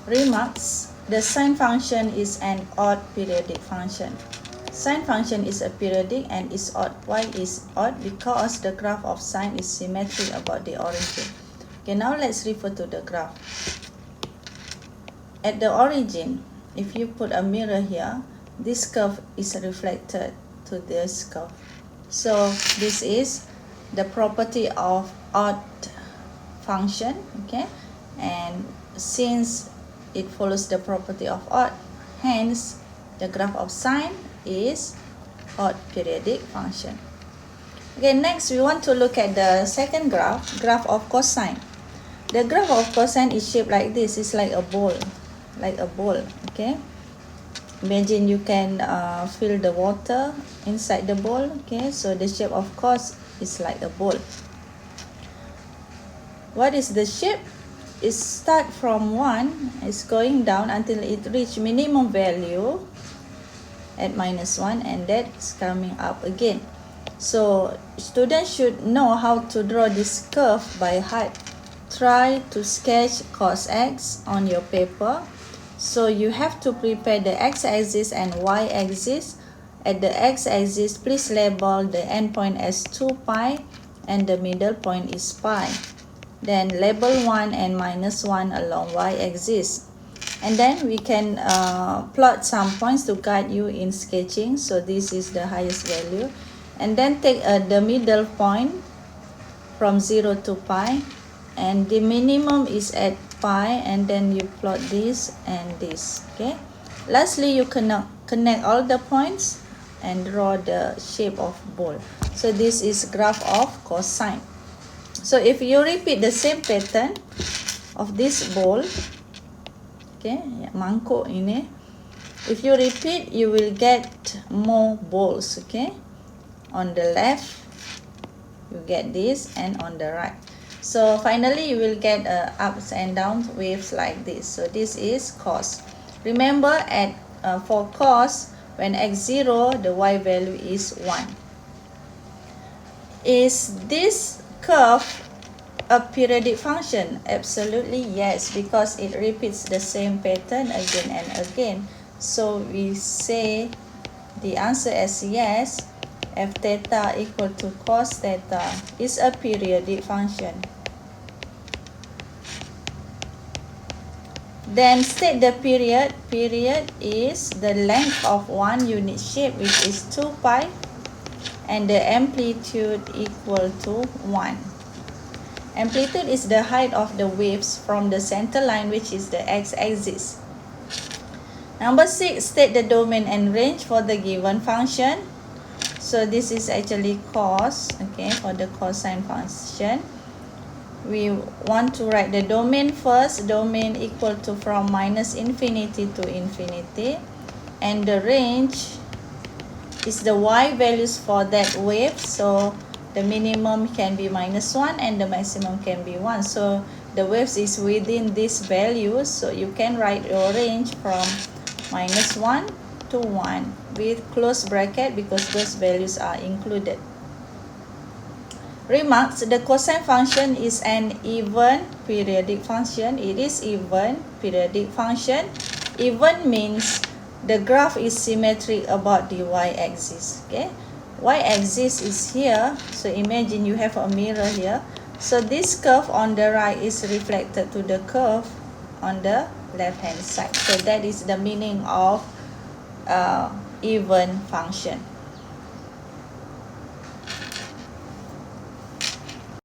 Remarks: the sine function is an odd periodic function. Sine function is a periodic and is odd. Why is odd? Because the graph of sine is symmetric about the origin. Okay, now let's refer to the graph. At the origin, if you put a mirror here, this curve is reflected to this curve. So this is the property of odd function, okay? And since it follows the property of odd, hence the graph of sine is odd periodic function. Okay, next we want to look at the second graph of cosine. The graph of cosine is shaped like this. It's like a bowl, okay? Imagine you can fill the water inside the bowl, okay? So the shape of cos is like a bowl. What is the shape? It start from 1, it's going down until it reach minimum value at -1, and that's coming up again. So students should know how to draw this curve by heart. Try to sketch cos x on your paper. So you have to prepare the x-axis and y-axis. At the x-axis, please label the endpoint as 2 pi and the middle point is pi. Then label 1 and -1 along y-axis. And then we can plot some points to guide you in sketching. So this is the highest value. And then take the middle point from 0 to pi. And the minimum is at pi, and then you plot this and this, okay? Lastly, you connect all the points and draw the shape of bowl. So this is graph of cosine. So if you repeat the same pattern of this bowl, okay, mangkuk ini, if you repeat, you will get more bowls, okay? On the left, you get this, and on the right. So finally, you will get ups and downs waves like this. So this is cos. Remember, for cos, when x0, the y value is 1. Is this curve a periodic function? Absolutely yes, because it repeats the same pattern again and again. So we say the answer as yes. F theta equal to cos theta is a periodic function. Then state the period. Period is the length of one unit shape, which is 2 pi, and the amplitude equal to 1. Amplitude is the height of the waves from the center line, which is the x-axis. Number 6, state the domain and range for the given function. So this is actually cos, okay, for the cosine function. We want to write the domain first. Domain equal to from -infinity to infinity. And the range is the y values for that wave. So the minimum can be -1 and the maximum can be 1. So the waves is within these values. So you can write your range from -1 to 1 with close bracket because those values are included. Remarks: the cosine function is an even periodic function. It is even periodic function. Even means the graph is symmetric about the y-axis, okay? Y-axis is here, so imagine you have a mirror here. So this curve on the right is reflected to the curve on the left hand side. So that is the meaning of even function.